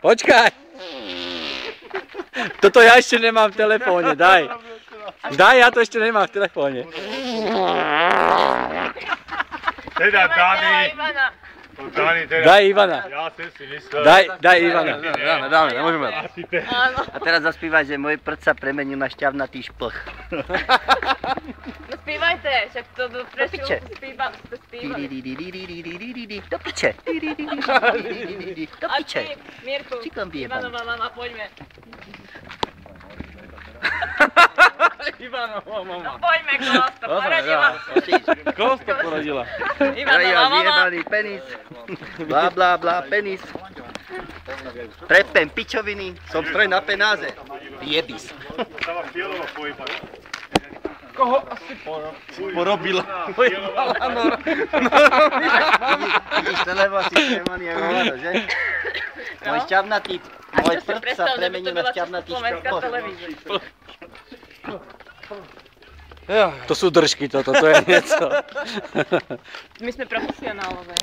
Počkaj. Toto ja ešte nemám v telefóne, daj. Daj, ja to ešte nemám v telefóne. Teda Dani. Dani, teda. Daj Ivana. Ja som si myslel. Daj Ivana. Dáme, nemôžeme. A teraz zaspívaj, že môj prd sa premenil na šťavnatý šplch. No spívajte, však to prečo spívali. Do piče. Do A piče. ty, Mirku, Čikom vyjebaný. Ivanova mama, poďme. Ivanova mama. Poďme, Kolos to poradila. Kolos to poradila. Ivanova mama. Vyjebaný penis. Blá, blá, blá, penis. Prepem pičoviny, som stroj na penáze. Jebis. Sa ma Fialova pojebala. Koho asi porobila? Pojebala, no. Vidíš, to lebo si přemaný jak hovado, že? Môj šťavnatý, môj prd sa premenil na šťavnatý šplch. To sú držky toto, to je niečo. My sme profesionálové.